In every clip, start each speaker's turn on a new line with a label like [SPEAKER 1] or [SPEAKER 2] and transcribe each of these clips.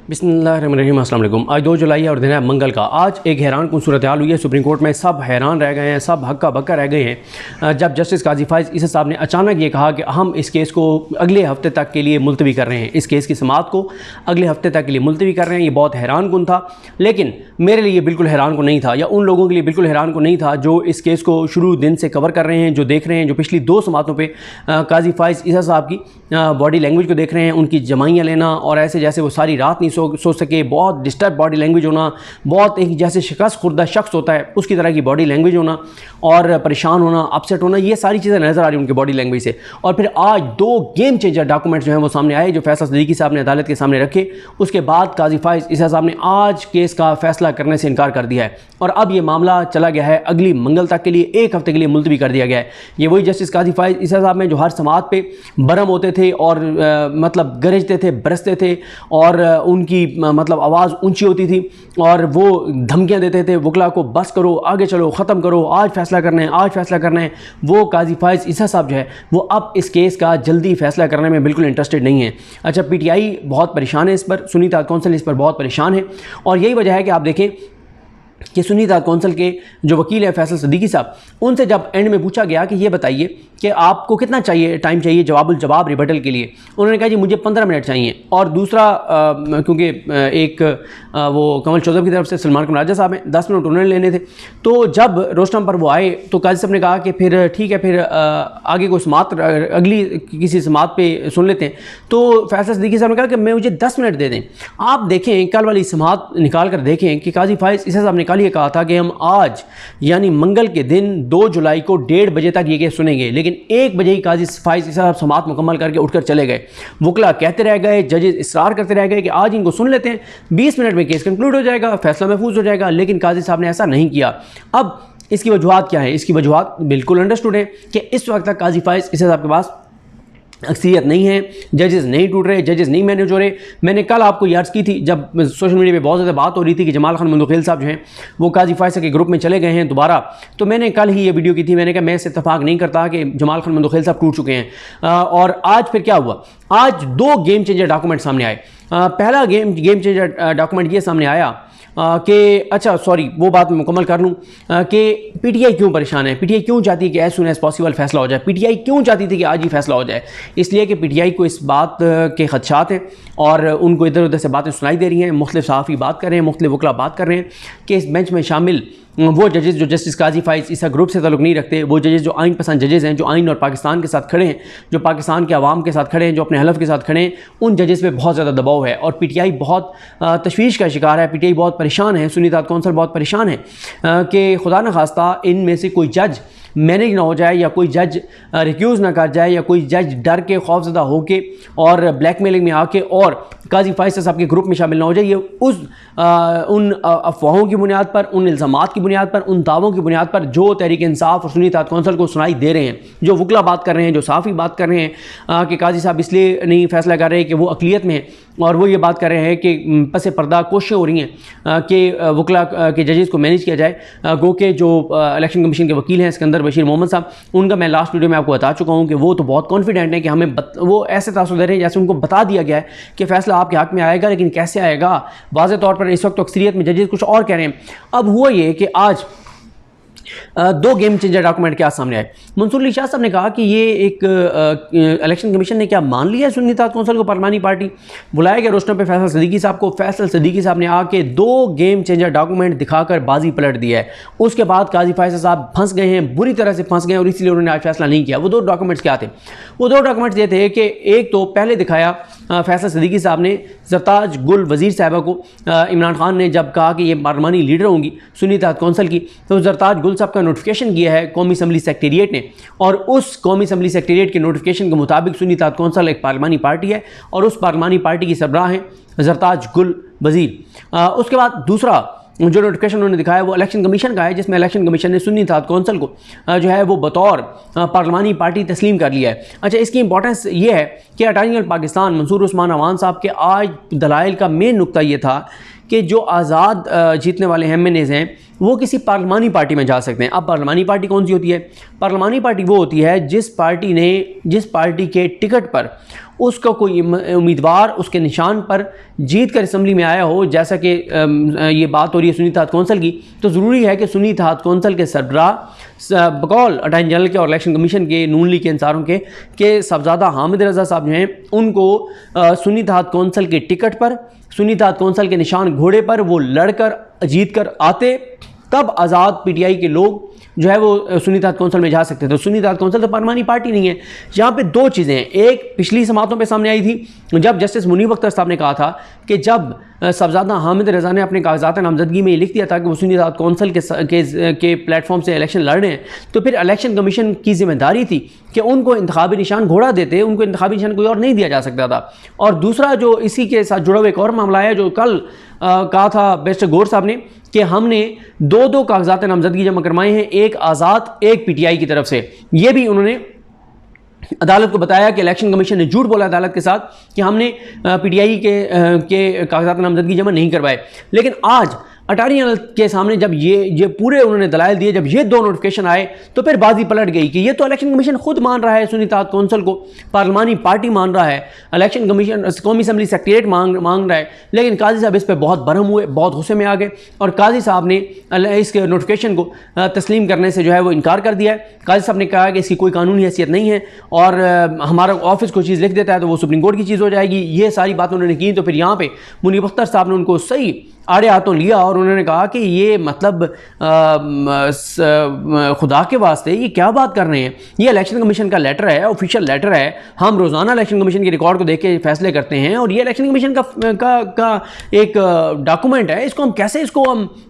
[SPEAKER 1] बिस्मिल्लाहिर्रहमानिर्रहीम। अस्सलाम वालेकुम। आज 2 जुलाई है और दिन है मंगल का। आज एक हैरान कुन सूरत हाल हुई है। सुप्रीम कोर्ट में सब हैरान रह गए हैं, सब हक्का बक्का रह गए हैं जब जस्टिस काजी फाइज़ ईसा साहब ने अचानक ये कहा कि हम इस केस को अगले हफ्ते तक के लिए मुलतवी कर रहे हैं, इस केस की समाअत को अगले हफ्ते तक के लिए मुलतवी कर रहे हैं। ये बहुत हैरान कुन था, लेकिन मेरे लिए बिल्कुल हैरान को नहीं था, या उन लोगों के लिए बिल्कुल हैरान को नहीं था जो इस केस को शुरू दिन से कवर कर रहे हैं, जो देख रहे हैं, जो पिछली 2 समाअतों पर काजी फाइज़ ईसा साहब की बॉडी लैंग्वेज को देख रहे हैं, उनकी जमाइयाँ लेना और ऐसे जैसे वो सारी रात नहीं सो सके, बहुत डिस्टर्ब बॉडी लैंग्वेज होना, बहुत एक जैसे शिकस्त खुर्दा शख्स होता है उसकी तरह की बॉडी लैंग्वेज होना और परेशान होना, अपसेट होना, ये सारी चीज़ें नज़र आ रही उनकी बॉडी लैंग्वेज से। और फिर आज 2 गेम चेंजर डॉक्यूमेंट्स जो हैं वो सामने आए, जो फैसला सदीकी साहब ने अदालत के सामने रखे। उसके बाद काजी फाइज़ ईसा साहब ने आज केस का फैसला करने से इनकार कर दिया है और अब ये मामला चला गया है अगली मंगल तक के लिए, 1 हफ्ते के लिए मुलतवी कर दिया गया है। ये वही जस्टिस काजी फाइज़ ईसा साहब हैं जो हर समाअत पे बरम होते थे और मतलब गरजते थे, बरसते थे और उनकी मतलब आवाज़ ऊंची होती थी और वो धमकियां देते थे वकला को, बस करो, आगे चलो, ख़त्म करो, आज फैसला करना है, आज फैसला करना है। वो काजी फाइज़ ईसा साहब जो है वो अब इस केस का जल्दी फैसला करने में बिल्कुल इंटरेस्टेड नहीं है। अच्छा, पीटीआई बहुत परेशान है इस पर, सुन्नी इत्तेहाद कौंसिल इस पर बहुत परेशान है और यही वजह है कि आप देखें कि सुन्नी इत्तेहाद कौंसिल के जो वकील हैं फैसल सदीकी साहब, उनसे जब एंड में पूछा गया कि ये बताइए कि आपको कितना चाहिए, टाइम चाहिए जवाब रिबटल के लिए, उन्होंने कहा जी मुझे 15 मिनट चाहिए। और दूसरा क्योंकि एक वो कमल चौधरी की तरफ से सलमान कमराजा साहब हैं, 10 मिनट उन्होंने लेने थे। तो जब रोस्टम पर वो आए तो काजी साहब ने कहा कि फिर ठीक है, फिर आगे कोई समाअत अगली किसी समाअत पे सुन लेते हैं। तो फैसल सदीकी साहब ने कहा कि मैं मुझे 10 मिनट दे दें। आप देखें कल वाली समाअत निकाल कर देखें कि काजी फाइज़ ईसा साहब ने कल ये कहा था कि हम आज यानी मंगल के दिन 2 जुलाई को 1:30 बजे तक ये केस सुनेंगे, लेकिन 1 बजे ही काजी फाइज़ ईसा साहब समाअत मुकम्मल करके उठकर चले गए। वकला कहते रह गए, जजेस इसरार करते रह गए कि आज इनको सुन लेते हैं, 20 मिनट में केस कंक्लूड हो जाएगा, फैसला महफूज हो जाएगा, लेकिन काजी साहब ने ऐसा नहीं किया। अब इसकी वजूहात क्या है? इसकी वजूहात बिल्कुल अंडरस्टूड है कि इस वक्त तक काजी फाइज़ ईसा साहब के पास अक्सरियत नहीं है, जजेस नहीं टूट रहे, जजेस नहीं मैनेज हो रहे। मैंने कल आपको ये अर्ज़ की थी जब सोशल मीडिया पे बहुत ज़्यादा बात हो रही थी कि जमाल खान मंदोखेल साहब जो हैं वो काजी फाइज़ के ग्रुप में चले गए हैं दोबारा, तो मैंने कल ही ये वीडियो की थी। मैंने कहा मैं इससे इत्तेफाक नहीं करता कि जमाल खान मंदोखेल साहब टूट चुके हैं। और आज फिर क्या हुआ? आज 2 गेम चेंजर डॉक्यूमेंट सामने आए। पहला गेम चेंजर डॉक्यूमेंट ये सामने आया कि अच्छा सॉरी वो बात मैं मुकम्मल कर लूँ कि पीटीआई क्यों परेशान है, पीटीआई क्यों चाहती है कि एज सुन एज पॉसिबल फैसला हो जाए, पीटीआई क्यों चाहती थी कि आज ही फैसला हो जाए? इसलिए कि पीटीआई को इस बात के खदशात हैं और उनको इधर उधर से बातें सुनाई दे रही हैं, मुख्तलिफ सहाफ़ी बात कर रहे हैं, मुख्तलिफ वकला बात कर रहे हैं कि इस बेंच में शामिल वो जजेस जो जस्टिस काजी फाइज़ ईसा ग्रुप से ताल्लुक़ नहीं रखते, वो जजेस जो आइन पसंद जजेस हैं, जो आइन और पाकिस्तान के साथ खड़े हैं, जो पाकिस्तान के अवाम के साथ खड़े हैं, जो अपने हलफ के साथ खड़े हैं, उन जजेस पे बहुत ज़्यादा दबाव है और पीटीआई बहुत तशवीश का शिकार है। पीटीआई बहुत परेशान है, सुन्नी इत्तेहाद कौंसिल बहुत परेशान है कि खुदा न खास्ता इनमें से कोई जज मैनेज ना हो जाए या कोई जज रिक्यूज़ ना कर जाए या कोई जज डर के खौफजदा होके और ब्लैकमेलिंग में आके और काजी फाइज़ साहब के ग्रुप में शामिल ना हो जाए। ये उन अफवाहों की बुनियाद पर, उन इल्ज़ामात की बुनियाद पर, उन दावों की बुनियाद पर जो तहरीक इंसाफ और सुन्नी इत्तेहाद कौंसिल को सुनाई दे रहे हैं, जो वकला बात कर रहे हैं, जो सहाफ़ी बात कर रहे हैं कि काजी साहब इसलिए नहीं फैसला कर रहे कि वो अक़लियत में है, और वो ये बात कर रहे हैं कि पसे पर्दा कोशिशें हो रही हैं कि वकला के जजेस को मैनेज किया जाए। गो के जो इलेक्शन कमीशन के वकील हैं सिकंदर बशीर मोहम्मद साहब, उनका मैं लास्ट वीडियो में आपको बता चुका हूँ कि वो तो बहुत कॉन्फिडेंट है कि हमें वो ऐसे तासुर दे रहे हैं जैसे उनको बता दिया गया है कि फैसला आपके हक़ में आएगा, लेकिन कैसे आएगा वाज़े तौर पर इस वक्त तो अक्सरियत में जजेस कुछ और कह रहे हैं। अब हुआ ये कि आज 2 गेम चेंजर डॉक्यूमेंट क्या सामने आए। मंसूर अली शाह साहब ने कहा कि ये एक इलेक्शन कमीशन ने क्या मान लिया है सुन्नी इत्तेहाद कौंसिल को, पार्लिमानी पार्टी बुलाया गया रोस्टम पे फैसल सदीकी साहब को। फैसल सदीकी साहब ने आके 2 गेम चेंजर डॉक्यूमेंट दिखाकर बाजी पलट दिया है। उसके बाद काजी फाइज़ साहब फंस गए हैं, बुरी तरह से फंस गए और इसलिए उन्होंने आज फैसला नहीं किया। वो 2 डॉक्यूमेंट्स क्या थे? वो 2 डॉक्यूमेंट्स ये थे कि एक तो पहले दिखाया फैसल सदीकी साहब ने ज़रताज गुल वज़ीर साहबा को, इमरान खान ने जब कहा कि ये पार्लिमानी लीडर होंगी सुन्नी इत्तेहाद कौंसिल की, तो ज़रताज गुल साहब का नोटिफिकेशन किया है कौमी असम्बली सेक्रेटेरिएट ने, और उस कौमी असम्बली सेक्रेटेरिएट के नोटिफिकेशन के मुताबिक सुन्नी इत्तेहाद कौंसिल एक पार्लिमानी पार्टी है और उस पार्लिमानी पार्टी की सरबराह हैं ज़रताज गुल वज़ीर। उसके बाद दूसरा जो नोटिफिकेशन उन्होंने दिखाया वो इलेक्शन कमीशन का है, जिसमें इलेक्शन कमीशन ने सुन्नी इत्तेहाद कौंसिल को जो है वो बतौर पार्लिमानी पार्टी तस्लीम कर लिया है। अच्छा, इसकी इंपॉर्टेंस ये है कि अटॉर्नी जनरल पाकिस्तान मंसूर उस्मान अवान साहब के आज दलाइल का मेन नुक्ता ये था कि जो आज़ाद जीतने वाले एमएनएज़ हैं वो किसी पार्लिमानी पार्टी में जा सकते हैं। अब पार्लिमानी पार्टी कौन सी होती है? पार्लिमानी पार्टी वो होती है जिस पार्टी के टिकट पर उसका कोई उम्मीदवार उसके निशान पर जीत कर असम्बली में आया हो। जैसा कि ये बात हो रही है सुन्नी इत्तेहाद कौंसिल की, तो ज़रूरी है कि सुन्नी इत्तेहाद कौंसिल के सरबराह बकौल अटॉर्नी जनरल के और इलेक्शन कमीशन के नून लीग के इंसारों के साहबजादा हामिद रज़ा साहब जो हैं उनको सुन्नी इत्तेहाद कौंसिल के टिकट पर, सुन्नी इत्तेहाद कौंसिल के निशान घोड़े पर वो लड़कर जीत कर आते, तब आज़ाद पीटीआई के लोग जो है वो सुन्नी इत्तेहाद कौंसिल में जा सकते थे। तो सुन्नी इत्तेहाद कौंसिल तो पार्लिमानी पार्टी नहीं है। यहाँ पे दो चीज़ें हैं। एक पिछली समातों पे सामने आई थी जब जस्टिस मुनीब अख्तर साहब ने कहा था कि जब साहबजादा हामिद रज़ा ने अपने कागजात नामजदगी में लिख दिया था कि वो सुन्नी इत्तेहाद कौंसिल के प्लेटफॉर्म से इलेक्शन लड़ रहे हैं, तो फिर इलेक्शन कमीशन की जिम्मेदारी थी कि उनको इंतखाबी निशान घोड़ा देते, उनको इंतखाबी निशान कोई और नहीं दिया जा सकता था। और दूसरा जो इसी के साथ जुड़ा हुआ एक और मामला है जो कल कहा था बैरिस्टर गौर साहब ने कि हमने दो कागजात नामजदगी जमा करवाए हैं, एक आज़ाद एक पीटीआई की तरफ से। ये भी उन्होंने अदालत को बताया कि इलेक्शन कमीशन ने झूठ बोला अदालत के साथ कि हमने पीटीआई के कागजात नामजदगी जमा नहीं करवाए। लेकिन आज अटॉर्नी जनरल के सामने जब ये पूरे उन्होंने दलाइल दिए, जब ये दो नोटिफिकेशन आए तो फिर बाजी पलट गई कि ये तो इलेक्शन कमीशन खुद मान रहा है, सुन्नी इत्तेहाद कौंसिल को पार्लिमानी पार्टी मान रहा है, इलेक्शन कमीशन कौमी असम्बली सेक्रेटरीट मांग रहा है। लेकिन काजी साहब इस पर बहुत बरहम हुए, बहुत गुस्से में आ गए और काजी साहब ने इस नोटिफिकेशन को तस्लीम करने से जो है वो इनकार कर दिया है। काजी साहब ने कहा कि इसकी कोई कानूनी हैसियत नहीं है और हमारा ऑफिस कोई चीज़ लिख देता है तो वो सुप्रीम कोर्ट की चीज़ हो जाएगी। ये सारी बातें उन्होंने की। तो फिर यहाँ पे मुनीब अख्तर साहब ने उनको सही आड़े हाथों लिया और उन्होंने कहा कि ये मतलब खुदा के वास्ते ये क्या बात कर रहे हैं, ये इलेक्शन कमीशन का लेटर है, ऑफिशियल लेटर है, हम रोज़ाना इलेक्शन कमीशन के रिकॉर्ड को देख के फैसले करते हैं और ये इलेक्शन कमीशन का एक डॉक्यूमेंट है, इसको हम कैसे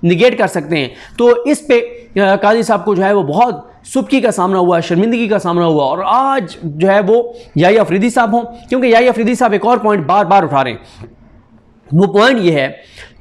[SPEAKER 1] निगेट कर सकते हैं। तो इस पे काजी साहब को जो है वो बहुत सुबकी का सामना हुआ, शर्मिंदगी का सामना हुआ। और आज जो है वो याहिया अफरीदी साहब हों, क्योंकि याहिया अफरीदी साहब एक और पॉइंट बार बार उठा रहे हैं। वो पॉइंट ये है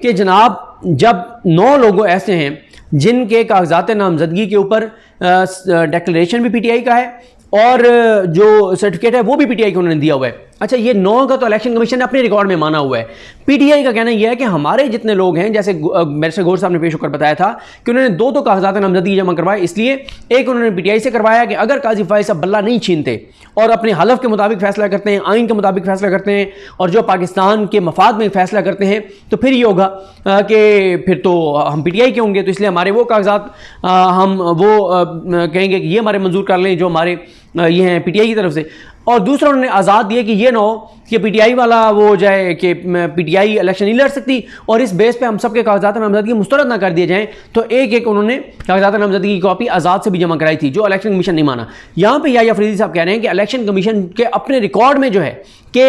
[SPEAKER 1] कि जनाब जब 9 लोग ऐसे हैं जिनके कागजात नामजदगी के ऊपर डिक्लेरेशन भी पीटीआई का है और जो सर्टिफिकेट है वो भी पीटीआई को उन्होंने दिया हुआ है। अच्छा, ये 9 का तो इलेक्शन कमीशन ने अपने रिकॉर्ड में माना हुआ है। पीटीआई का कहना यह है कि हमारे जितने लोग हैं, जैसे बैरिस्टर गौर साहब ने पेश होकर बताया था कि उन्होंने दो कागजात नामजदगी जमा करवाए, इसलिए एक उन्होंने पीटीआई से करवाया कि अगर काजी फाइज साहब बल्ला नहीं छीनते और अपने हलफ के मुताबिक फैसला करते हैं, आइन के मुताबिक फैसला करते हैं और जो पाकिस्तान के मफाद में फैसला करते हैं, तो फिर ये होगा कि फिर तो हम पीटीआई के होंगे, तो इसलिए हमारे वो कागजात हम वो कहेंगे कि ये हमारे मंजूर कर लें जो हमारे ये हैं पीटीआई की तरफ से। और दूसरा उन्होंने आज़ाद दिए कि ये ना हो कि पीटीआई वाला वो जाए कि पीटीआई इलेक्शन नहीं लड़ सकती और इस बेस पे हम सबके कागजात नामजदगी मुस्तरद ना कर दिए जाएं। तो एक उन्होंने कागजात नामजदगी की कॉपी आज़ाद से भी जमा कराई थी जो इलेक्शन कमीशन नहीं माना। यहाँ पे याहिया अफरीदी साहब कह रहे हैं कि इलेक्शन कमीशन के अपने रिकॉर्ड में जो है कि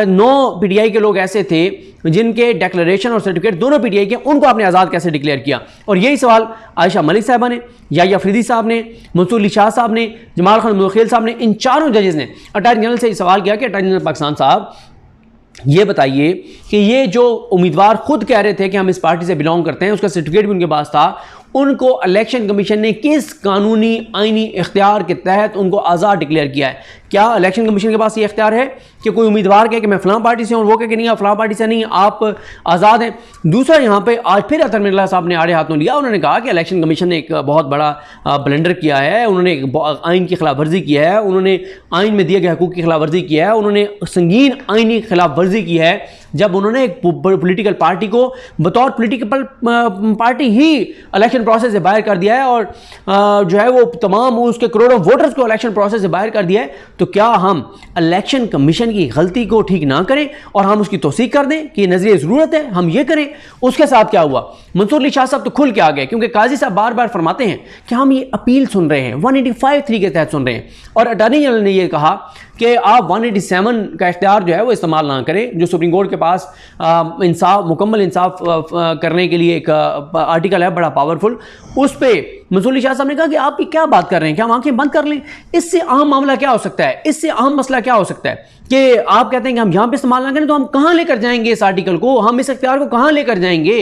[SPEAKER 1] 9 पीटीआई के लोग ऐसे थे जिनके डिक्लेरेशन और सर्टिफिकेट दोनों पीटीआई के, उनको आपने आज़ाद कैसे डिक्लेयर किया। और यही सवाल आयशा मलिक साहबा ने, याहिया अफरीदी साहब ने, मंसूर अली शाह साहब ने, जमाल खान मुदखिल साहब ने, इन चारों जजेस ने अटॉर्नी जनरल से सवाल किया कि अटॉर्नी जनरल पाकिस्तान साहब ये बताइए कि ये जो उम्मीदवार खुद कह रहे थे कि हम इस पार्टी से बिलोंग करते हैं, उसका सर्टिफिकेट भी उनके पास था, उनको इलेक्शन कमीशन ने किस कानूनी आइनी इख्तियार के तहत उनको आज़ाद डिक्लेयर किया है। क्या इलेक्शन कमीशन के पास ये इख्तियार है कि कोई उम्मीदवार कहे कि मैं फ़लाँ पार्टी से हूँ, वो कहे कि नहीं आप फ़लाँ पार्टी से नहीं, आप आज़ाद हैं। दूसरा यहाँ पे आज फिर अतर मिर्ज़ा साहब ने आड़े हाथों लिया, उन्होंने कहा कि इलेक्शन कमीशन ने एक बहुत बड़ा ब्लंडर किया है, उन्होंने आइन की खिलाफ वर्जी की है, उन्होंने आइन में दिए गए हकूक़ की खिलाफ वर्जी की है, उन्होंने संगीन आइनी खिलाफ वर्जी की है जब उन्होंने एक पॉलिटिकल पार्टी को बतौर पॉलिटिकल पार्टी ही इलेक्शन प्रोसेस से बाहर कर दिया है और जो है वो तमाम उसके करोड़ों वोटर्स को इलेक्शन प्रोसेस से बाहर कर दिया है। तो क्या हम इलेक्शन कमीशन की गलती को ठीक ना करें और हम उसकी तौसीक कर दें कि नजरिए ज़रूरत है हम ये करें? उसके साथ क्या हुआ, मंसूर अली शाह साहब तो खुल के आ गए, क्योंकि काजी साहब बार बार फरमाते हैं कि हम ये अपील सुन रहे हैं, 185(3) के तहत सुन रहे हैं और अटॉर्नी जनरल ने यह कहा कि आप 187 का इख्तियार जो है वो इस्तेमाल ना करें, जो सुप्रीम कोर्ट के पास मुकम्मल इंसाफ करने के लिए एक आर्टिकल है बड़ा पावरफुल। उस पर मंसूर अली शाह साहब ने कहा कि आप ये क्या बात कर रहे हैं, क्या हम आंखें बंद कर लें? इससे अहम मामला क्या हो सकता है, इससे अहम मसला क्या हो सकता है कि आप कहते हैं कि हम यहाँ पे इस्तेमाल ना करें, तो हम कहाँ लेकर जाएंगे इस आर्टिकल को, हम इस इख्तियार को कहाँ लेकर जाएंगे?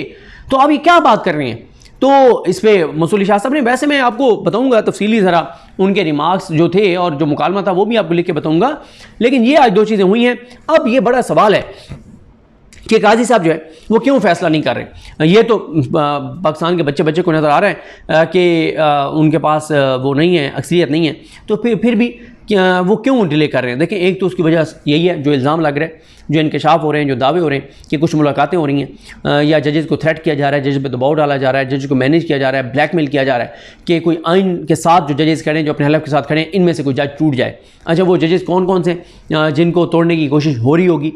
[SPEAKER 1] तो आप ये क्या बात कर रहे हैं? तो इस पर मंसूर अली शाह साहब ने, वैसे मैं आपको बताऊंगा तफसीली ज़रा उनके रिमार्क्स जो थे और जो मुकालमा था वो भी आपको लिख के बताऊंगा, लेकिन ये आज 2 चीज़ें हुई हैं। अब ये बड़ा सवाल है कि काजी साहब जो है वो क्यों फैसला नहीं कर रहे। ये तो पाकिस्तान के बच्चे बच्चे को नज़र आ रहा है कि उनके पास वो नहीं है, अक्सरियत नहीं है, तो फिर भी वो क्यों डिले कर रहे हैं। देखें, एक तो उसकी वजह यही है जो इल्ज़ाम लग रहा है, जो इंकशाफ हो रहे हैं, जो दावे हो रहे हैं कि कुछ मुलाकातें हो रही हैं या जजेस को थ्रेट किया जा रहा है, जज पे दबाव डाला जा रहा है, जज को मैनेज किया जा रहा है, ब्लैकमेल किया जा रहा है कि कोई आइन के साथ जो जजेस खड़े हैं, जो अपने हलफ के साथ खड़े हैं, इनमें से कोई जज टूट जाए। अच्छा, वो जजेस कौन कौन से जिनको तोड़ने की कोशिश हो रही होगी,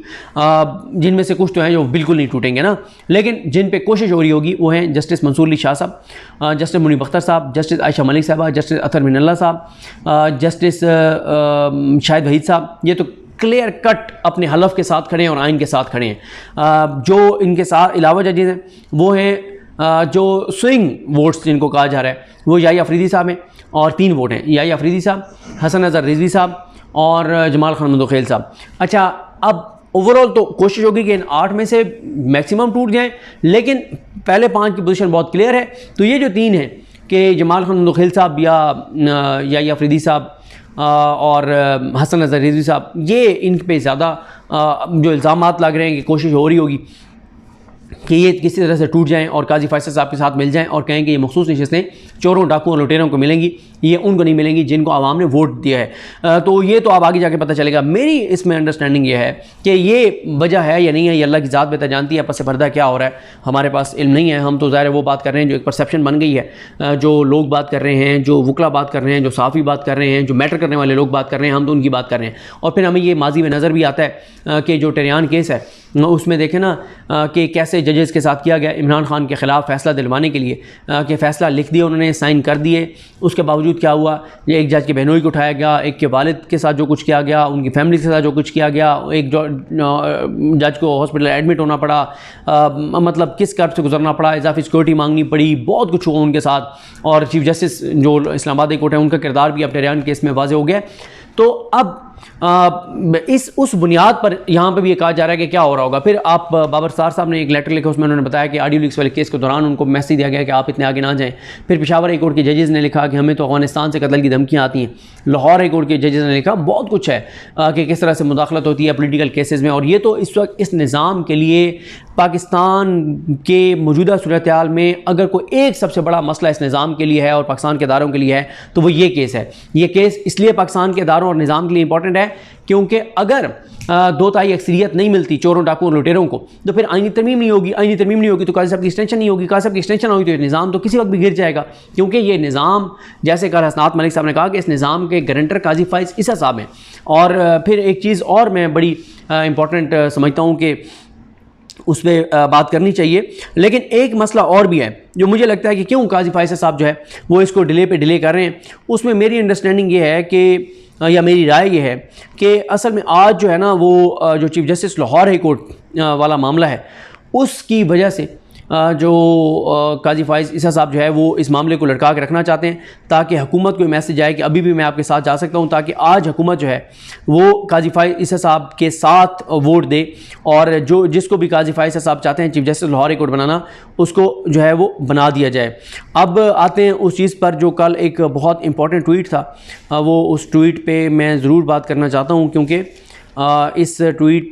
[SPEAKER 1] जिनमें से कुछ तो हैं जो बिल्कुल नहीं टूटेंगे ना, लेकिन जिन पे कोशिश हो रही होगी वो हैं जस्टिस मंसूर अली शाह साहब, जस्टिस मुनीब अख्तर साहब, जस्टिस आयशा मलिक साहबा, जस्टिस अतर मिनल्ला साहब, जस्टिस शाहिद वहीद साहब। ये तो क्लियर कट अपने हलफ के साथ खड़े हैं और आइन के साथ खड़े हैं। जो इनके साथ अलावा जजेस हैं वो हैं जो स्विंग वोट्स जिनको कहा जा रहा है, वो याहिया अफरीदी साहब हैं और 3 वोट हैं, याहिया अफरीदी साहब, हसन अजहर रिजवी साहब और जमाल खान मंदोखेल साहब। अच्छा, अब ओवरऑल तो कोशिश होगी कि इन 8 में से मैक्सिमम टूट जाएं, लेकिन पहले 5 की पोजीशन बहुत क्लियर है। तो ये जो 3 हैं कि जमाल खान मंदोखेल साहब या याहिया अफरीदी साहब और हसन अजहर रिजवी साहब, ये इन पे ज़्यादा जो इल्ज़ामात लग रहे हैं कि कोशिश हो रही होगी कि ये किसी तरह से टूट जाएं और काजी फैसल साहब के साथ मिल जाएं और कहें कि ये मखसूस नशिस्तें चोरों, डाकुओं, लुटेरों को मिलेंगी, ये उनको नहीं मिलेंगी जिनको आवाम ने वोट दिया है। तो ये तो अब आगे जाके पता चलेगा। मेरी इसमें अंडरस्टैंडिंग ये है कि ये वजह है या नहीं है, ये अल्लाह की ज़ात बेहतर जानती है। पस पर्दा क्या हो रहा है हमारे पास इल्म नहीं है। हम तो ज़ाहिर है वो बात कर रहे हैं जो एक परसेप्शन बन गई है, जो लोग बात कर रहे हैं, जो वकला बात कर रहे हैं, जो साफ़ी बात कर रहे हैं, जो मैटर करने वाले लोग बात कर रहे हैं, हम तो उनकी बात कर रहे हैं। और फिर हमें ये माजी में नज़र भी आता है कि जो टेरियान केस है उसमें देखें ना कि कैसे जजेस के साथ किया गया इमरान खान के ख़िलाफ़ फ़ैसला दिलवाने के लिए कि फ़ैसला लिख दिया उन्होंने, साइन कर दिए। उसके बावजूद क्या हुआ, ये एक जज के बहनोई को उठाया गया, एक के वालिद के साथ जो कुछ किया गया, उनकी फैमिली के साथ जो कुछ किया गया, एक जज को हॉस्पिटल एडमिट होना पड़ा, मतलब किस कर्ब से गुजरना पड़ा, इजाफी सिक्योरिटी मांगनी पड़ी, बहुत कुछ हुआ उनके साथ। और चीफ जस्टिस जो इस्लामाबाद कोर्ट है उनका किरदार भी अब टेरियान केस में वाज़ेह हो गया। तो अब उस बुनियाद पर यहाँ पे भी ये कहा जा रहा है कि क्या हो रहा होगा। फिर आप बाबर सार साहब ने एक लेटर लिखा, उसमें उन्होंने बताया कि ऑडियो लीक्स वाले केस के दौरान उनको मैसेज दिया गया कि आप इतने आगे ना जाएं। फिर पेशावर हाई कोर्ट के जजेस ने लिखा कि हमें तो अफगानिस्तान से कत्ल की धमकियाँ आती हैं। लाहौर हाई कोर्ट के जजेस ने लिखा बहुत कुछ है कि किस तरह से मुदाखलत होती है पॉलिटिकल केसेस में। और ये तो इस वक्त इस निज़ाम के लिए पाकिस्तान के मौजूदा सूरत हाल में अगर कोई एक सबसे बड़ा मसला इस निज़ाम के लिए है और पाकिस्तान के इदारों के लिए है तो वो ये केस है। ये केस इसलिए पाकिस्तान के इदारों और निज़ाम के लिए इंपॉर्टेंट है क्योंकि अगर 2/3 अक्सरियत नहीं मिलती चोरों, डाकुओं, लुटेरों को तो फिर आईनी तरमीम नहीं होगी। आईनी तरमीम नहीं होगी तो काजी साहब की एक्सटेंशन नहीं होगी। काजी साहब की एक्सटेंशन होगी तो निज़ाम तो किसी वक्त भी गिर जाएगा। क्योंकि ये निज़ाम, जैसे कल हसनात मलिक साहब ने कहा कि इस निज़ाम के गारंटर काजी फाइज ईसा साहब हैं। और फिर एक चीज़ और मैं बड़ी इंपॉर्टेंट समझता हूँ कि उस पर बात करनी चाहिए। लेकिन एक मसला और भी है जो मुझे लगता है कि क्यों काजी फाइज साहब जो है वो इसको डिले पे डिले कर रहे हैं। उसमें मेरी अंडरस्टैंडिंग ये है कि या मेरी राय ये है कि असल में आज जो है ना वो जो chief justice Lahore high court वाला मामला है उसकी वजह से जो काजी फाइज ईसा साहब जो है वो इस मामले को लटका के रखना चाहते हैं ताकि हुकूमत को मैसेज आए कि अभी भी मैं आपके साथ जा सकता हूं, ताकि आज हुकूमत जो है वो काजी फाइज ईसा साहब के साथ वोट दे और जो जिसको भी काजी फाइज ईसा साहब चाहते हैं chief justice Lahore high court बनाना उसको जो है वो बना दिया जाए। अब आते हैं उस चीज़ पर जो कल एक बहुत इंपॉर्टेंट ट्वीट था, वो उस ट्वीट पर मैं ज़रूर बात करना चाहता हूँ क्योंकि इस ट्वीट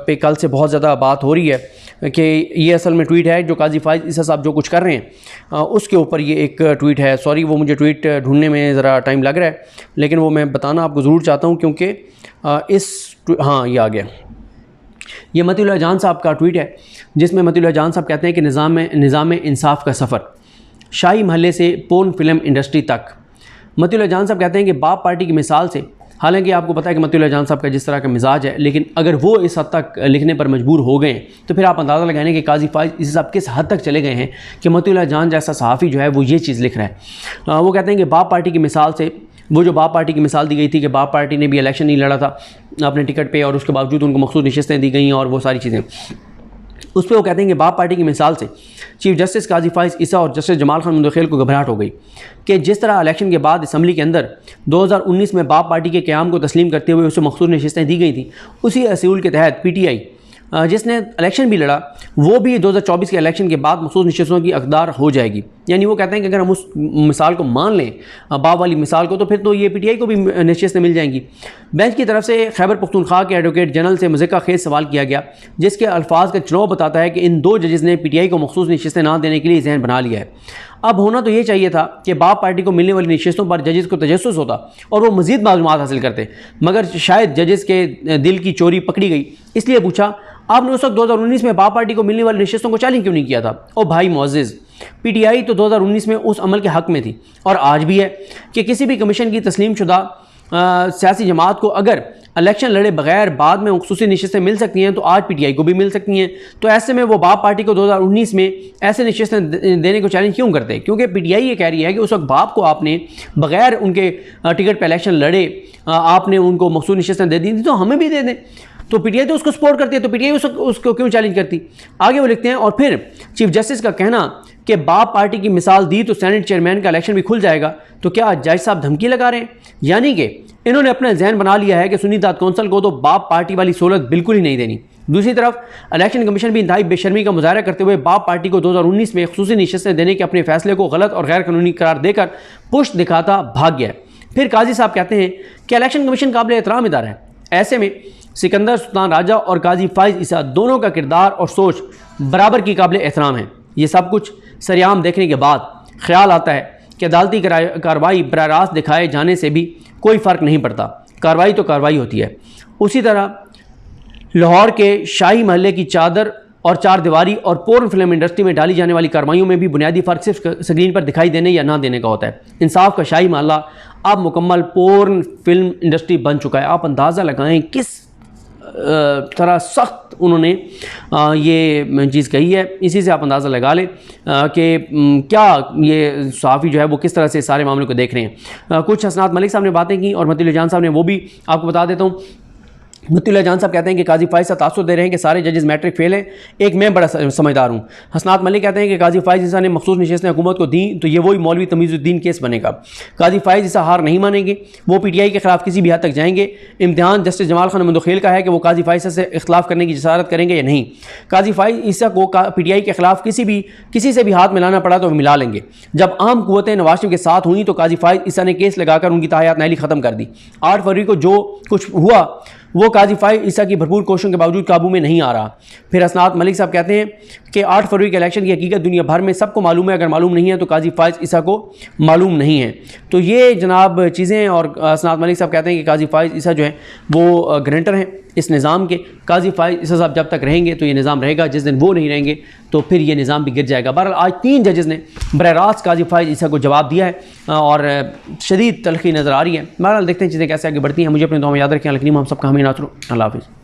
[SPEAKER 1] पे कल से बहुत ज़्यादा बात हो रही है कि ये असल में ट्वीट है जो काजी फाइज ईसा साहब जो कुछ कर रहे हैं उसके ऊपर ये एक ट्वीट है। सॉरी, वो मुझे ट्वीट ढूंढने में ज़रा टाइम लग रहा है लेकिन वो मैं बताना आपको ज़रूर चाहता हूँ क्योंकि हाँ ये आ गया। ये मतीउल्लाह जान साहब का ट्वीट है जिसमें मतीउल्लाह जान साहब कहते हैं कि निज़ाम इंसाफ का सफ़र शाही महल्ले से पोर्न फिल्म इंडस्ट्री तक। मतीउल्लाह जान साहब कहते हैं कि बाप पार्टी की मिसाल से, हालांकि आपको पता है कि मतीउल्लाह जान साहब का जिस तरह का मिजाज है, लेकिन अगर वो इस हद तक लिखने पर मजबूर हो गए तो फिर आप अंदाज़ा लगाएं कि काजी फाइज ईसा साहब किस हद तक चले गए हैं कि मतीउल्लाह जान जैसा सहाफ़ी जो है वो ये चीज़ लिख रहा है। वो कहते हैं कि बाप पार्टी की मिसाल से, वो जो बाप पार्टी की मिसाल दी गई थी कि बाप पार्टी ने भी इलेक्शन नहीं लड़ा था अपने टिकट पर और उसके बावजूद उनको मखसूस नशिस्तें दी गई और वो सारी चीज़ें, उस पर वो कहते हैं कि बाप पार्टी की मिसाल से चीफ जस्टिस काजी फाइज ईसा और जस्टिस जमाल खान मंदोखेल को घबराहट हो गई कि जिस तरह इलेक्शन के बाद असम्बली के अंदर 2019 में बाप पार्टी के क़याम को तस्लीम करते हुए उसे मखसूस नशिस्तें दी गई थी, उसी असूल के तहत PTI जिसने इलेक्शन भी लड़ा, वो भी 2024 के इलेक्शन के बाद मखसूस नशिस्तों की हकदार हो जाएगी। यानी वो कहते हैं कि अगर हम उस मिसाल को मान लें, बाब वाली मिसाल को, तो फिर तो ये PTI को भी नशिस्तें मिल जाएंगी। बेंच की तरफ से खैबर पख्तूनख्वा के एडवोकेट जनरल से मज़ीक़ा खेज सवाल किया गया, जिसके अल्फाज का चुनाव बताता है कि इन 2 जजेस ने PTI को मखसूस नशिस्तें ना देने के लिए जहन बना लिया है। अब होना तो ये चाहिए था कि बाप पार्टी को मिलने वाली नशिस्तों पर जजेस को तजस्सुस होता और वो मज़ीद मालूमात हासिल करते, मगर शायद जजेस के दिल की चोरी पकड़ी गई। इसलिए पूछा, आपने उस वक्त 2019 में बाप पार्टी को मिलने वाली नशिस्तों को चैलेंज क्यों नहीं किया था? ओ भाई मुअज़्ज़िज़, PTI तो 2019 में उस अमल के हक़ में थी और आज भी है कि किसी भी कमीशन की तस्लीम शुदा सियासी जमात को अगर इलेक्शन लड़े बगैर बाद में खुसूसी नशिस्तें मिल सकती हैं तो आज PTI को भी मिल सकती हैं। तो ऐसे में वो बाप पार्टी को 2019 में ऐसे नशिस्तें देने को चैलेंज क्यों करते? क्योंकि PTI ये कह रही है कि उस वक्त बाप को आपने बगैर उनके टिकट पर इलेक्शन लड़े आपने उनको मखसूस नशिस्तें दे दी थी, तो हमें भी दे दें। तो PTI तो उसको सपोर्ट करती है, तो PTI उसको क्यों चैलेंज करती? आगे वो लिखते हैं, और फिर चीफ जस्टिस का कहना कि बाप पार्टी की मिसाल दी तो सेनेट चेयरमैन का इलेक्शन भी खुल जाएगा, तो क्या जज साहब धमकी लगा रहे हैं? यानी कि इन्होंने अपना जहन बना लिया है कि सुन्नी दाद कौंसल को तो बाप पार्टी वाली सहूलत बिल्कुल ही नहीं देनी। दूसरी तरफ इलेक्शन कमीशन भी इंतहाई बेशर्मी का मुजाहरा करते हुए बाप पार्टी को 2019 में खुसूसी नशिस्तें देने के अपने फैसले को गलत और गैर कानूनी करार देकर पुष्ट दिखाता भाग गया है। फिर काजी साहब कहते हैं कि इलेक्शन कमीशन काबिल एहतराम इदारा है, ऐसे में सिकंदर सुल्तान राजा और काजी फाइज ईसा दोनों का किरदार और सोच बराबर की काबिल एहतराम है। ये सब कुछ सरेआम देखने के बाद ख्याल आता है कि अदालती कार्रवाई बराह रास्त दिखाए जाने से भी कोई फ़र्क नहीं पड़ता, कार्रवाई तो कार्रवाई होती है। उसी तरह लाहौर के शाही महल्ले की चादर और चार दीवारी और पोर्न फिल्म इंडस्ट्री में डाली जाने वाली कार्रवाइयों में भी बुनियादी फ़र्क सिर्फ स्क्रीन पर दिखाई देने या ना देने का होता है। इंसाफ का शाही महल्ला अब मुकम्मल पोर्न फिल्म इंडस्ट्री बन चुका है। आप अंदाज़ा लगाएं किस तरह सख्त उन्होंने ये चीज़ कही है। इसी से आप अंदाज़ा लगा लें कि क्या ये सहाफ़ी जो है वो किस तरह से सारे मामलों को देख रहे हैं। कुछ हसनात मलिक साहब ने बातें की और मतीउल्लाह जान साहब ने, वो भी आपको बता देता हूँ। मतीउल्लाह जान साहब कहते हैं कि काजी फाइज साहब तासुर दे रहे हैं कि सारे जजेस मैट्रिक फेल हैं, एक मैं बड़ा समझदार हूँ। हसनात मलिक कहते हैं कि काजी फाइज ईसा ने मखसूस नशिस्तें हुकूमत को दी तो ये वही मौलवी तमीज़ुद्दीन केस बनेगा। काजी फाइज ईसा हार नहीं मानेंगे, वो PTI के खिलाफ किसी भी हद तक जाएंगे। इम्तिहान जस्टिस जमाल खान मंदोखेल का है कि वो काजी फाइज से इख्तिलाफ करने की जसारत करेंगे या नहीं। काजी फाइज ईसा को PTI के खिलाफ किसी से भी हाथ मिलाना पड़ा तो मिला लेंगे। जब आम कुव्वतें नवाज शरीफ के साथ हुई तो काजी फाइज ईसा ने केस लगाकर उनकी ताहयात नाइली ख़त्म कर दी। 8 फरवरी को जो कुछ हुआ वो काजी फाइज ईसा की भरपूर कोशिशों के बावजूद काबू में नहीं आ रहा। फिर हसनात मलिक साहब कहते हैं कि 8 फरवरी के इलेक्शन की हकीकत दुनिया भर में सबको मालूम है, अगर मालूम नहीं है तो काजी फाइज ईसा को मालूम नहीं है। तो ये जनाब चीज़ें, और हसनात मलिक साहब कहते हैं कि काजी फाइज ईसा जो है वो ग्रंटर हैं इस निज़ाम के। काजी फाइज ईसा साहब जब तक रहेंगे तो ये निज़ाम रहेगा, जिस दिन वो नहीं रहेंगे तो फिर ये निज़ाम भी गिर जाएगा। बहरहाल आज 3 जजेस ने बराह रास्त काजी फाइज ईसा को जवाब दिया है और शदीद तलखी नज़र आ रही है। बहरहाल देखते हैं चीज़ें कैसे आगे बढ़ती हैं। मुझे अपने दुआ में याद रखें। हम सबका हमें नासरो। अल्लाह हाफ़िज़।